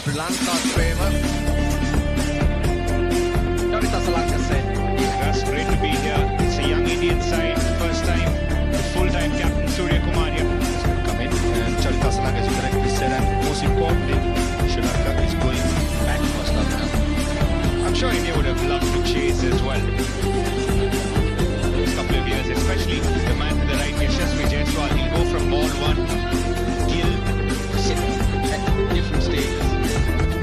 Sri Lanka's favour. Srilanka said. That's great to be here. It's a young Indian side. First time the full-time captain Surya Kumar here. Come in and Srilanka, as you correctly said, and most importantly, Sri Lanka is going back to Srilanka. I'm sure India would have loved to chase as well. Those couple of years, especially the man to the right, Yashasvi Jaiswal, he'll go from ball one, Gill, Sit at different stages.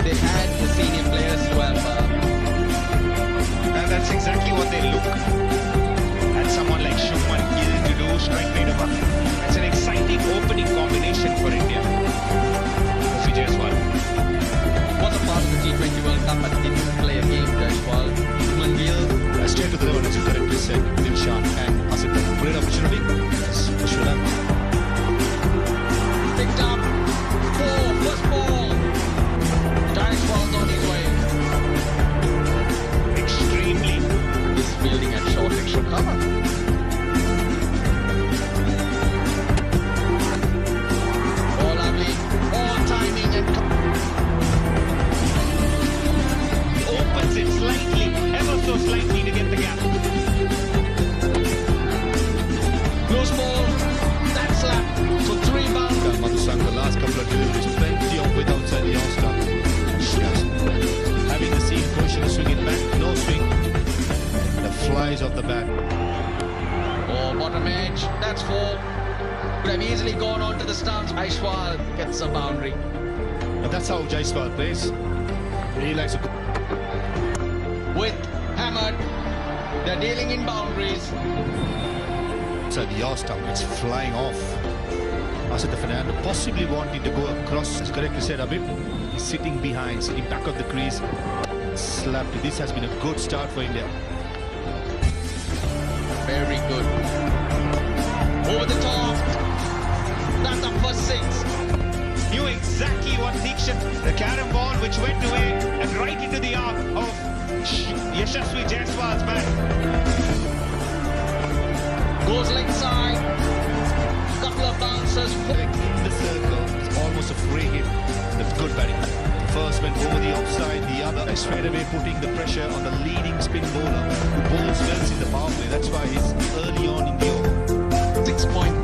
They had the senior players who have and that's exactly what they look at someone like Shubman Gill to do, strike rate of It's an exciting opening combination for India. Yashasvi Jaiswal was a part of the T20 World Cup but didn't play a game. Jaiswal, Shubman Gill. Straight to the level, as you correctly said, Dilshan and Asit. Great opportunity for Sri Lanka. Picked up. First ball. Jaiswal's on his way. extremely This fielding at short extra cover. Oh, lovely. Oh, timing and opens it slightly, ever so slightly to get the gap. close ball. That slap. So 3 bounds. Madhusanga, the last couple of deliveries, plenty of width outside the off-stump. Just having the seam position, swinging back, no swing. The flies off the bat. Oh, bottom edge. That's 4. Could have easily gone on to the stance. Jaiswal gets a boundary. But that's how Jaiswal plays. He likes to go. With hammered. They're dealing in boundaries. Outside the off-stump, it's flying off. Asita Fernando possibly wanting to go across, as correctly said, Abid. He's sitting behind, sitting back of the crease. Slapped. This has been a good start for India. Very good. Over the top. That's the first 6. Knew exactly what Deekshan, the carom ball which went away and right into the arm of Yashasvi Jaiswal's bat. Goes leg side. Couple of bounces. In the circle, it's almost a free hit. That's good batting. The first went over the offside, the other straight away putting the pressure on the leading spin bowler who bowls well in the power play. That's why he's early on in the over. 6.9.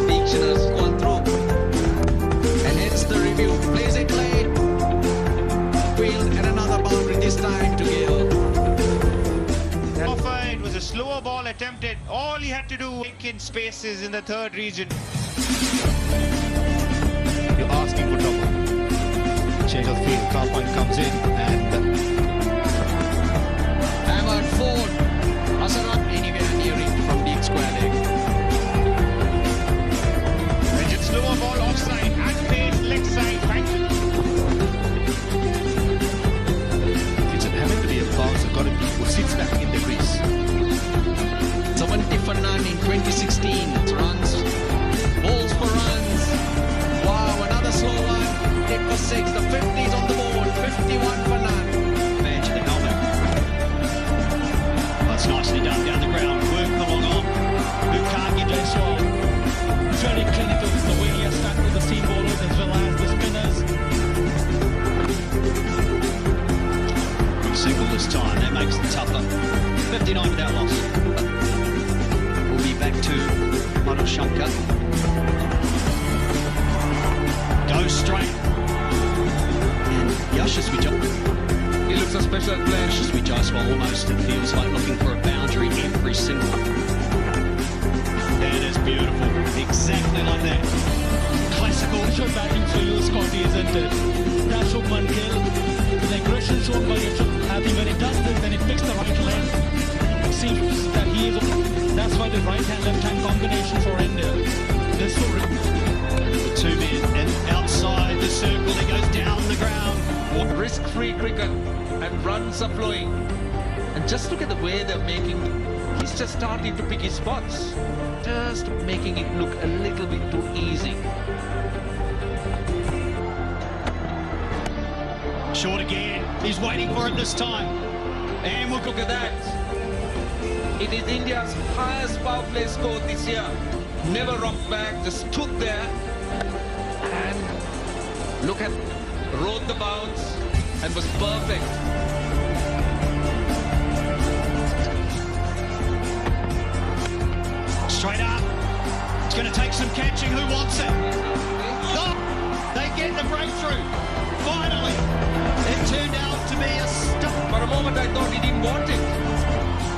Deekshan has gone through. And hence the review. Plays it late. Field and another boundary this time to Gill. It was a slower ball attempted. All he had to do take in spaces in the third region. You're asking for trouble. Change of field, car point comes in and Hammered forward. Asarat anywhere nearing from deep square leg. Rigid slower ball offside at pace, leg side, thank you. it's having to be a bounce. Got him who sits back in the crease. 70 for none in 2016. Runs. Balls for runs. Wow, another slow one. 8 for 6. The 50s on the board. 51 for none. Edge of the helmet. That's nicely done down the ground. Work along on. Bukaki Jaiswal. Very clinical the way he has started with the seam bowlers as well as the spinners. Big single this time. That makes it tougher. 59 without loss. We'll be back to Madhusanga. Goes straight. And Yashasvi Jaiswal. He looks a special player. Yashasvi Jaiswal almost, it feels like looking for a boundary every single. That is beautiful. Exactly like that. Classical. Good batting for you, Scotty, isn't it? That Shubman Gill, the aggression shown by Yashasvi. I think when it does this, then it picks the right leg. It seems that he is. That's why the right-hand, left-hand combination for India. This so The 2 men and outside the circle, he goes down the ground. Risk-free cricket and runs are flowing. And just look at the way they're making. He's just starting to pick his spots. Just making it look a little bit too easy. Short again. He's waiting for it this time. And look at that. It is India's highest power play score this year. Never rocked back, just stood there. And look at rode the bounce and was perfect. Straight up. It's going to take some catching. Who wants it? Oh, they get the breakthrough. Finally. It turned out to be a stop. For a moment I thought he didn't want it.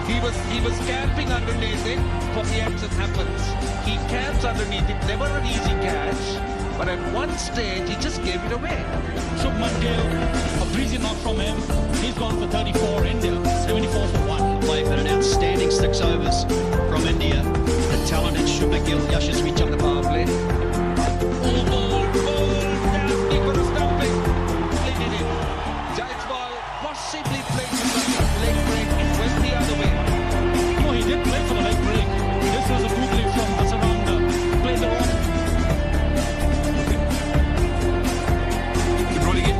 He was camping underneath it. For the action happens. He camps underneath it. Never an easy catch. But at one stage he just gave it away. Shubman Gill, a breezy knock from him. He's gone for 34. India, 74 for 1. Play for an outstanding 6 overs from India. The talented Shubman Gill, Yashasvi On the power play. Oh, ball, nasty for a stumping. Played it in. Giants ball possibly played for the leg break. It went the other way. No, he did play for the leg break. This was a googly from Srilanka. Played the wrong. Rolling it.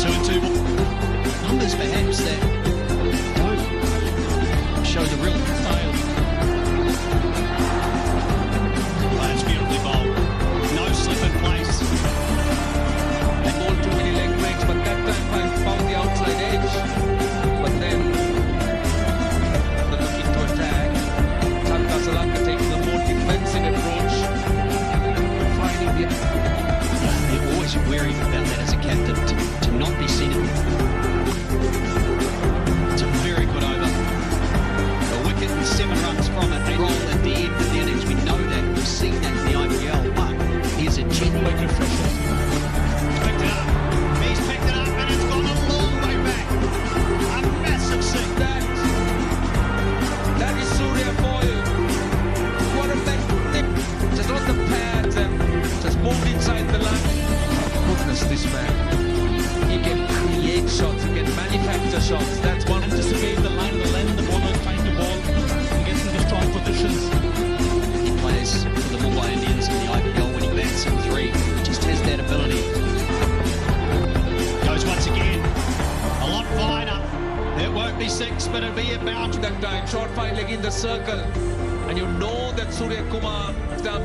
Two and two. Numbers perhaps that don't show the real style. That's beautifully bowled. No slip in place. They bowled too many leg breaks, but that time I found the outside edge. But then they're looking to attack. Srilanka taking a more defensive approach. Finding the You're always wary about that as a captain, to not be seen. It's a very good over. A wicket and 7 runs from it. They roll at the end of the innings. We know that. We've seen that in the IPL. But here's a genuine refresher. Picked it up. He's picked it up and it's gone a long way back. A massive six. that is Surya for you. What a tip. Just on the pads and just moved inside the line. Goodness, this man. He can create shots, he can manufacture shots. That's one. Anticipate the line, the length, the bowler trying to bowl and gets into strong positions. He plays for the Mumbai Indians in the IPL when he bats in 3. He just has that ability. Goes once again. A lot finer. It won't be 6, but it'll be a boundary. That time, short fine leg in the circle. And you know that Surya Kumar done.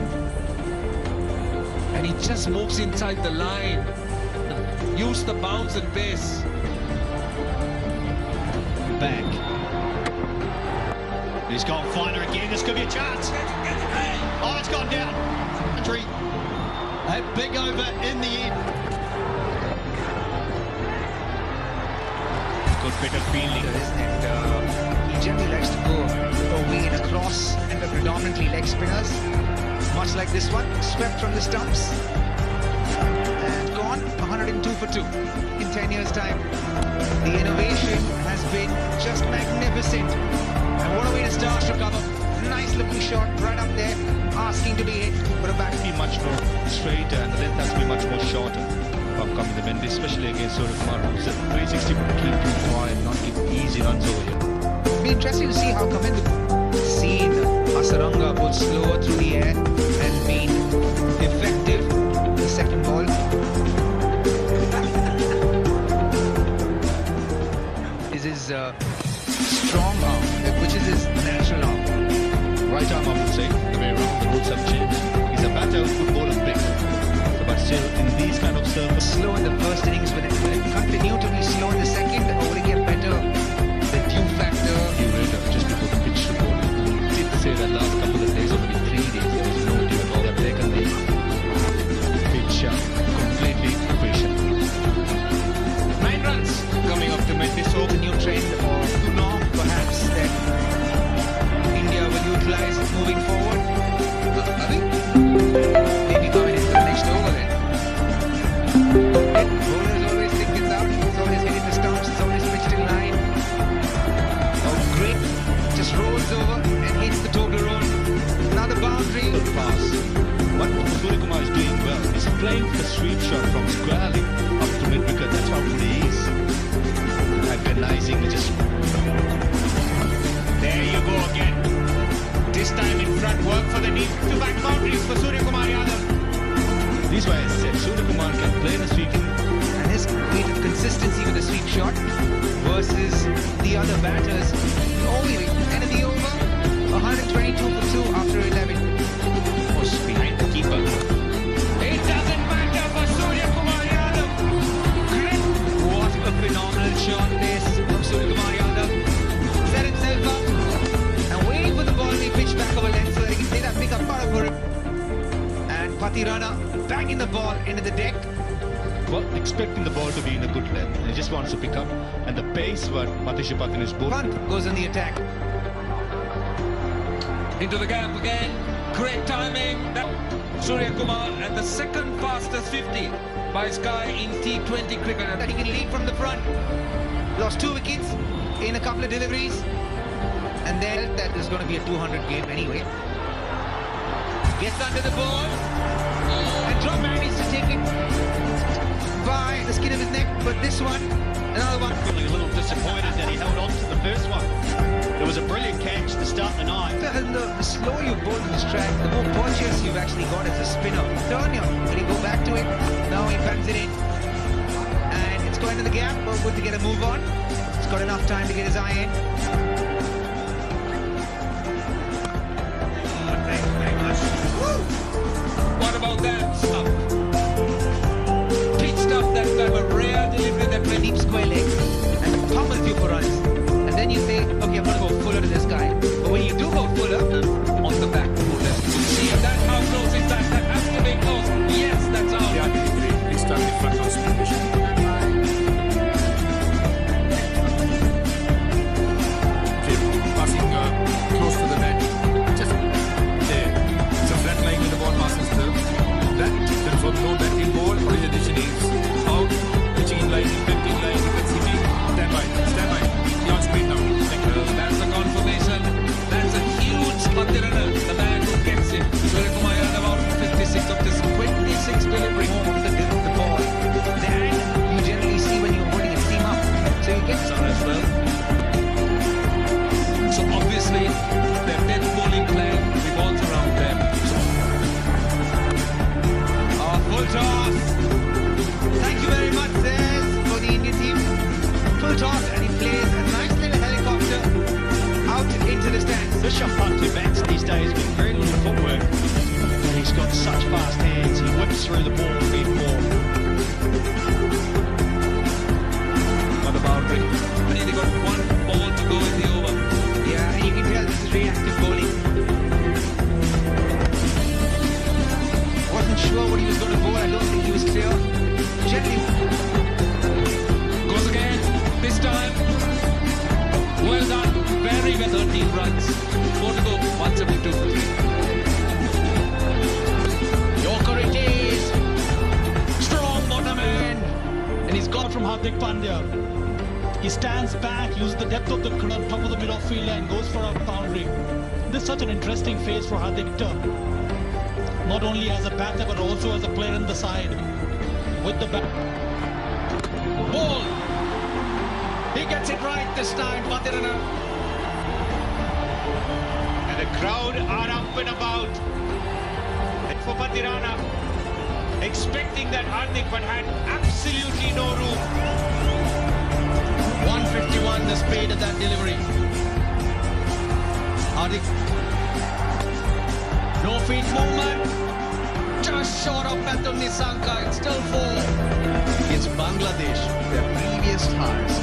And he just moves inside the line. Use the bounce and pace. Back. He's gone finer again. This could be a chance. Oh, it's gone down. Boundary. A big over in the end. Good bit of fielding. Isn't it? He generally likes to go away and across, and they're predominantly leg spinners. Much like this one, swept from the stumps and gone 102 for 2 in 10 years' time. The innovation has been just magnificent. And what a way to start to cover. Nice looking shot right up there, asking to be hit, but a back. Be much more straighter and the length has to be much more shorter from coming the wind, especially against Surya Kumar, who's at 360, keep him quiet, not give easy runs over here. It'll be interesting to see how come in the scene. Asaranga pulled slower through the air and been effective in the second ball. This is strong arm, which is his natural arm. Right arm, I would say, the way around, the rules have changed. He's a batter who could bowl a big. But still, in these kind of circles, Slow in the first innings, will it continue to be slow in the second, or will it get better? The due factor. curator just before the pitch report did say that last couple of days, or maybe 3 days, there was no deal at all. They've taken the pitch completely patient. 9 runs coming up to mid. This was a new trend or new norm, perhaps, that India will utilize moving forward. I think maybe coming into the next over then. Bowlers always think it's out. It's always hitting the stumps. It's always pitched in line. Oh, great. Just rolls over and hits the Toblerone. Another boundary. Good pass. What Surya Kumar is doing well is playing the sweep shot from squarely up to mid wicket. That's how good he is. Agonizing, just There you go again. This time in front, work for the knee. 2 back boundaries for Surya Kumar Yadav. this is why I said Surya Kumar can play the sweeping. And his rate of consistency with the sweep shot versus the other batters. Oh, end of the over, 122 for 2 after 11. behind the keeper. It doesn't matter for Surya Kumar Yadav. Great. What a phenomenal shot this from Surya Kumar Yadav. Set himself up and waiting for the ball to be pitched back over length so that he can take that pick up part of it. And Patirana banging the ball into the deck. Well, expecting the ball to be in a good length. He just wants to pick up. And the pace what Matisha Patin is both. Punt goes on the attack. Into the gap again. Great timing. Surya Kumar and the second fastest 50 by Sky in T20 cricket. That he can lead from the front. Lost 2 wickets in a couple of deliveries. And then that is going to be a 200 game anyway. Gets under the ball. And Drop manages to take it by the skin of his neck. But this one, another one. Feeling a little disappointed that he held on to the first one. It was a brilliant catch to start the night. The slower you bowl this track, the more purchase you've actually got as a spinner. Turn you, can he go back to it? Now he bangs it in. And it's going to the gap, but good to get a move on. He's got enough time to get his eye in. Thank you very much. What about that stuff? Pitched up that time, a rare delivery that went Deep square leg and pummels you for runs. And then you say, okay, I'm going to go fuller to this guy. But when you do go fuller, on the back foot. See if that how close is that? That has to be close. Yes, that's out. Yeah, he started the front house position. Passing close to the net, just there. It's a flat line with the ball passes through. That there's no batting ball. Origination is out, pitching in line, 15 line, defensive. Stand by. You're on screen now. Thank you. That's a confirmation. That's a huge Patirana, the man who gets it. Surya Kumar Yadav out for 56 of this 26 delivery. more of the ball than you generally see when you're holding a team up. So you get As well. So obviously, their 10th bowling plan revolves around them. full toss. Thank you very much, Zez, for the Indian team. Full toss, and he plays a nice little helicopter out into the stands. Bishop punt who bats these days with very little footwork. And he's got such fast hands. He whips through the ball with more. Another boundary. And they got one ball to go in the over. Yeah, and you can tell this is reactive bowling. Wasn't sure what he was going to bowl. I don't think he was clear. Gently. Goes again. This time. Well done. Very well. 13 runs. 4 to go. 172 for 3. Yorker it is. Strong bottom end. And he's got from Hardik Pandya. He stands back, uses the depth of the crowd, top of the middle field and goes for a boundary. This is such an interesting phase for Hardik not only as a batter but also as a player in the side. With the bat. Ball. He gets it right this time. Patirana. And the crowd are up and about. And for Patirana, expecting that Hardik, but had absolutely no room. 151 the speed of that delivery. Hardik. No feet movement. Just short of Patul Nisanka. It's still 4. It's Bangladesh, their previous highest.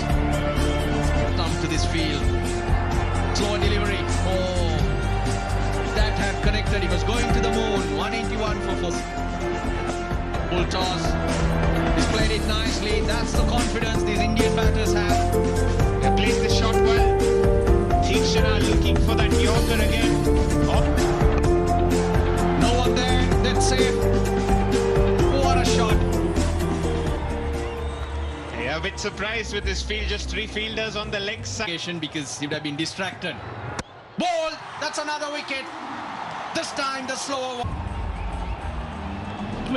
Come to this field. Slow delivery. Oh, that had connected. He was going to the moon. 181 for 4. Full toss. He's played it nicely. That's the confidence these Indian batters have. They placed the shot well. Tikshana looking for that Yorker again. Oh. No one there. That's safe. What a shot. Yeah, a bit surprised with this field. Just 3 fielders on the leg side. Because he would have been distracted. Ball. That's another wicket. This time the slower one.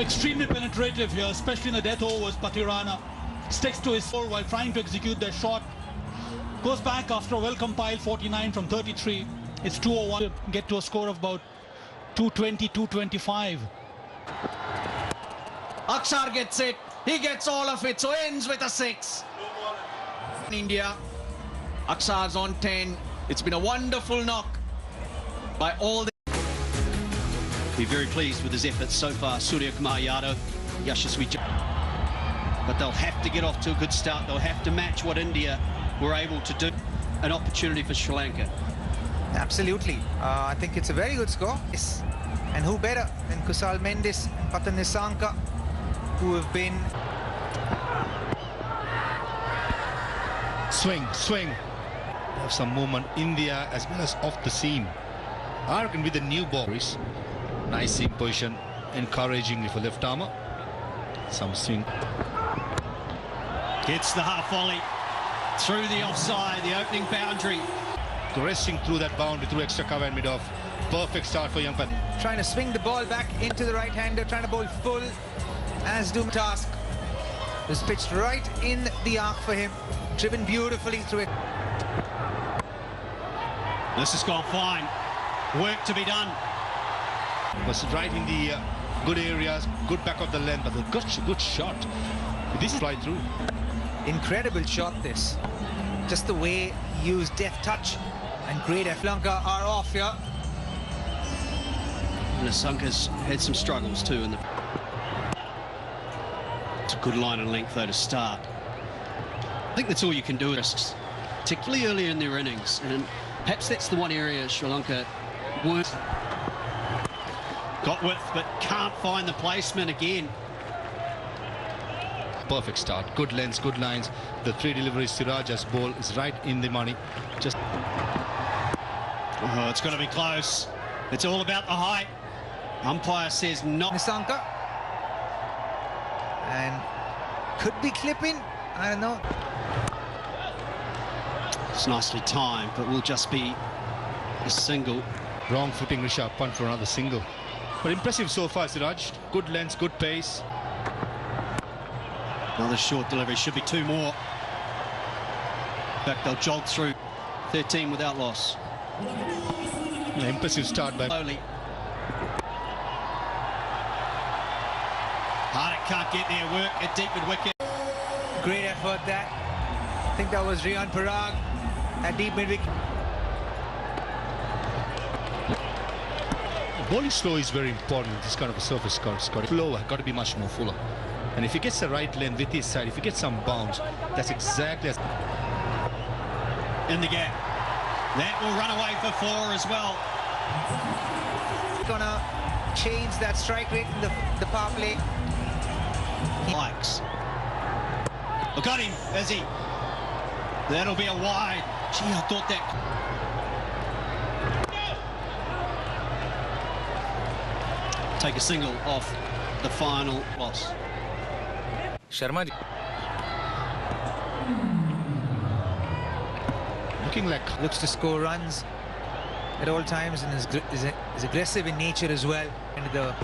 Extremely penetrative here, especially in the death overs. Patirana sticks to his 4 while trying to execute their shot. Goes back after a well-compiled 49 from 33. It's 201 to get to a score of about 220, 225. Akshar gets it. He gets all of it. So ends with a 6. India. Akshar's on 10. It's been a wonderful knock by all the Be very pleased with his efforts so far, Surya Kumar Yadav, Yashasvi. But they'll have to get off to a good start. They'll have to match what India were able to do. An opportunity for Sri Lanka. Absolutely. I think it's a very good score. Yes. And who better than Kusal Mendis and Patan Nisanka, who have been... Swing. Have some movement. India as well as off the seam. Arkin with the new ball. Nice seam position. Encouragingly for left armour. Some swing. Gets the half volley through the offside, the opening boundary. Caressing through that boundary through extra cover and mid-off. Perfect start for young Pat. Trying to swing the ball back into the right-hander, trying to bowl full as Doom task. It was pitched right in the arc for him, driven beautifully through it. This has gone fine. Work to be done. Was right in the good areas, good back of the length, but a good shot. This is fly through. Incredible shot this. Just the way he used deft touch, and great. Sri Lanka are off here. Nisanka's had some struggles too. It's a good line and length though to start. I think that's all you can do, risks, particularly early in their innings, and perhaps that's the one area Sri Lanka weren't. Got width but can't find the placement again. Perfect start, good lengths, good lines. The three deliveries, Siraja's ball is right in the money. Just it's going to be close. It's all about the height. Umpire says not. Nisanka. And could be clipping, I don't know. It's nicely timed, but will just be a single. Wrong footing, Rishabh, punt for another single. But impressive so far, Siraj. Good lengths, good pace. Another short delivery, should be two more. In fact, they'll jog through 13 without loss. Yeah, impressive start by... Slowly. Hardik can't get there, work at deep mid wicket. Great effort that. I think that was Riyan Parag at deep mid wicket. Bowling slow is very important. This kind of a surface Scott. Flow got to be much more fuller. And if he gets the right length with his side, if he gets some bounce, that's exactly as... In the gap. That will run away for four as well. Gonna change that strike rate in the power play. Likes. Look at him, is he? That'll be a wide. Gee, I thought that... Take a single off the final loss. Sharma ji. Looking like... Looks to score runs at all times and is aggressive in nature as well. Into the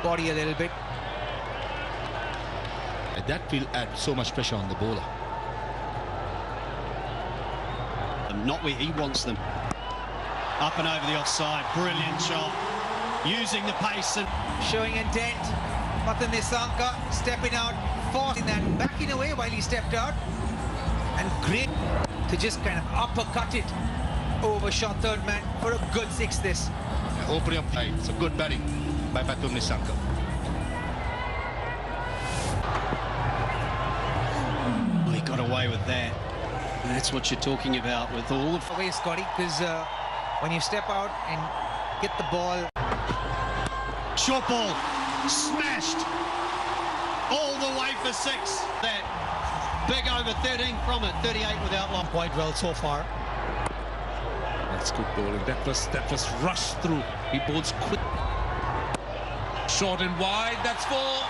body a little bit. That will add so much pressure on the bowler. Not where he wants them. Up and over the offside. Brilliant shot. Using the pace and... Showing intent. Patan Nisanka stepping out, forcing that, backing away while he stepped out. And great to just kind of uppercut it over shot third man for a good six this. Opening up tight. It's a good batting by Patan Nisanka. Well, he got away with that. And that's what you're talking about with all of... Away, Scotty, because when you step out and get the ball... Short ball, smashed all the way for six. That big over 13 from it, 38 without long. Quite well so far. That's good bowling. That was rushed through. He bowls quick. Short and wide. That's four.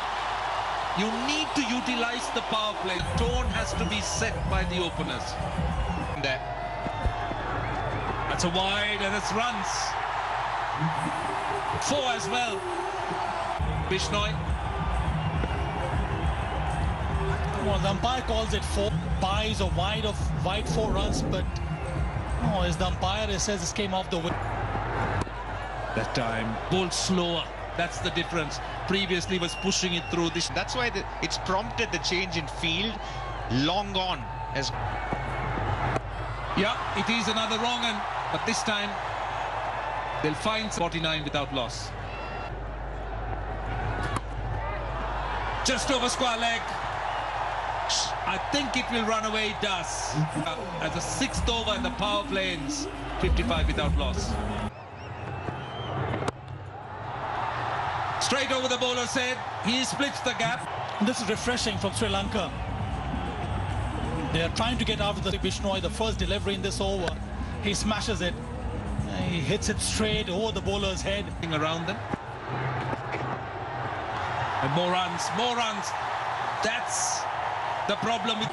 You need to utilize the power play. Tone has to be set by the openers. There. That's a wide and it's runs. Four as well. Bishnoi. Well, the umpire calls it four. Buys a wide 4 runs, but no, as the umpire says, this came off the wicket. That time, bowled slower. That's the difference. Previously was pushing it through this. That's why it's prompted the change in field. Long gone. Yeah, it is another wrong, but this time They'll find 49 without loss. Just over square leg. I think it will run away. It does. As a sixth over in the power play ends, 55 without loss. Straight over the bowler's head. He splits the gap. This is refreshing from Sri Lanka. They are trying to get out of the Bishnoi, the first delivery in this over. He smashes it. He hits it straight over the bowler's head. Around them. And more runs, more runs. That's the problem with...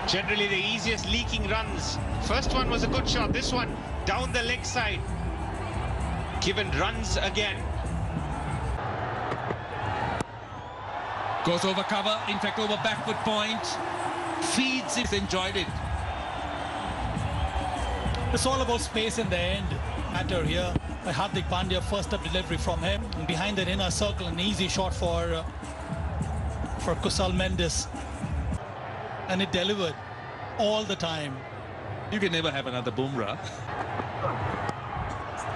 Generally the easiest leaking runs. First one was a good shot. This one down the leg side. Given runs again. Goes over cover, in fact over backward point. Feeds it, enjoyed it. It's all about space in the end. Matter here by Hardik Pandya, first up delivery from him. And behind that inner circle, an easy shot for Kusal Mendes. And it delivered all the time. You can never have another Bumrah.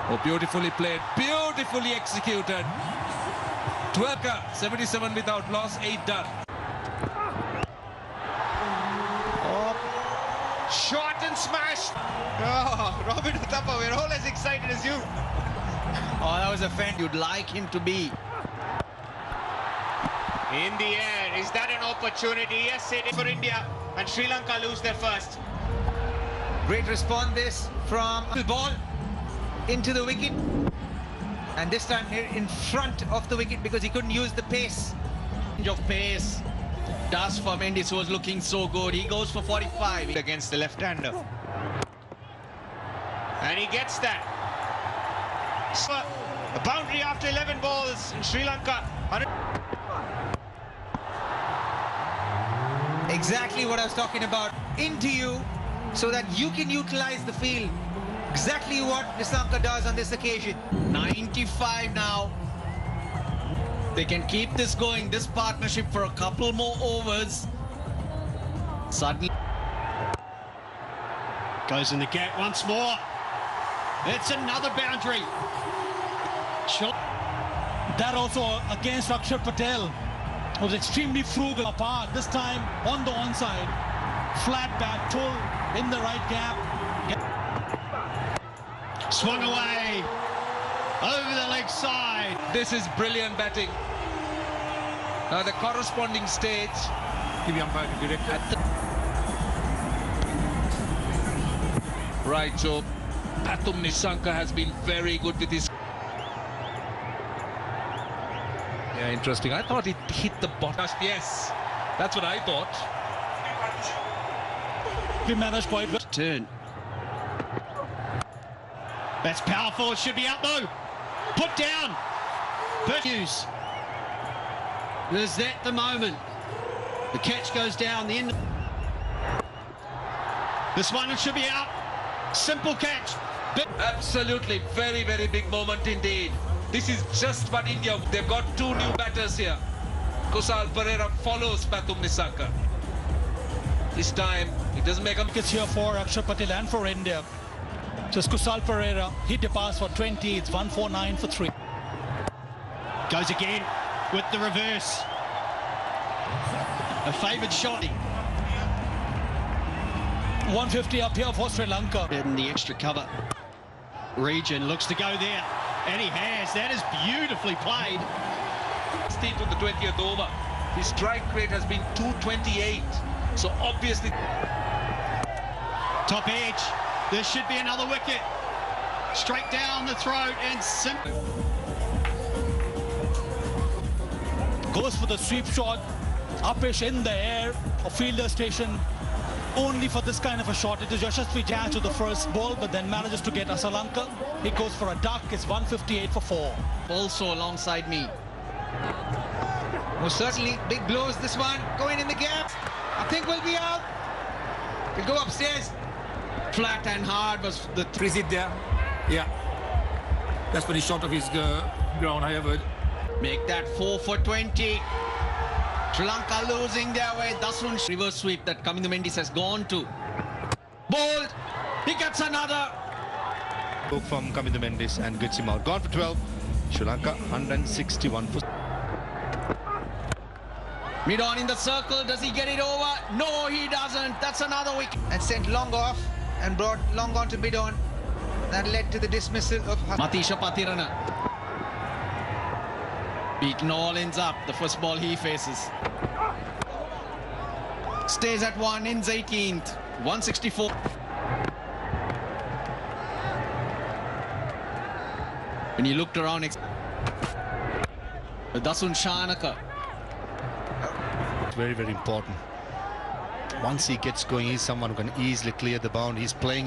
Oh, beautifully played, beautifully executed. 12, 77 without loss, 8 done. Shot and smashed. Oh, Robin Uthappa, we're all as excited as you. Oh, that was a fan you'd like him to be. In the air, is that an opportunity? Yes, it is for India. And Sri Lanka lose their first. Great response this from the ball into the wicket. And this time here in front of the wicket because he couldn't use the pace. Change of pace. Das for Mendes was looking so good. He goes for 45 against the left-hander. And he gets that. So, a boundary after 11 balls in Sri Lanka. Exactly what I was talking about. Into you so that you can utilize the field. Exactly what Sri Lanka does on this occasion. 95 now. They can keep this going, this partnership, for a couple more overs. Suddenly Goes in the gap once more. It's another boundary. That also against Akshar Patel was extremely frugal apart. This time on the onside. Flat bat, pull in the right gap. Swung away. Over the leg side. This is brilliant batting. Now the corresponding stage. Give the umpire to direct it. Right, so Pathum Nissanka has been very good with his... Yeah, interesting. I thought it hit the bottom. Yes, that's what I thought. We managed quite well. Turn. That's powerful. It should be out though. Put down. Hughes. There's that the moment. The catch goes down. The end. This one should be out. Simple catch. Absolutely, very, very big moment indeed. This is just what India... They've got two new batters here. Kusal Perera follows Pathum Nissanka. This time, it doesn't make a... It's here for Akshar Patel and for India. Just Kusal Perera hit a pass for 20. It's 149 for 3. Goes again with the reverse. A favoured shot. 150 up here for Sri Lanka. In the extra cover region, looks to go there. And he has. That is beautifully played. 16th to the 20th over. His strike rate has been 228. So obviously... Top edge. There should be another wicket. Straight down the throat and simple. Goes for the sweep shot. Upish in the air. A fielder station. Only for this kind of a shot. It is Yashasvi Judge to the first ball, but then manages to get Sri Lanka. He goes for a duck. It's 158 for 4. also alongside me. Most certainly, big blows this one. Going in the gap. I think we'll be out. We'll go upstairs. Flat and hard was the... Is it there? Yeah. That's when he shot off his ground, I have heard. Make that 4 for 20. Sri Lanka losing their way. Dasun reverse sweep that Kamindu Mendes has gone to. Bowled. He gets another. Hook from Kaminda Mendes and gets him out. Gone for 12. Sri Lanka 161 for. Mid on in the circle, does he get it over? No, he doesn't. That's another wicket. And sent long off and brought long on to mid on. That led to the dismissal of Matisha Patirana. Beaten all ends up, the first ball he faces. Stays at 1, ends 18th, 164. When he looked around, Dasun Shanaka. Very, very important. Once he gets going, he's someone who can easily clear the bound. He's playing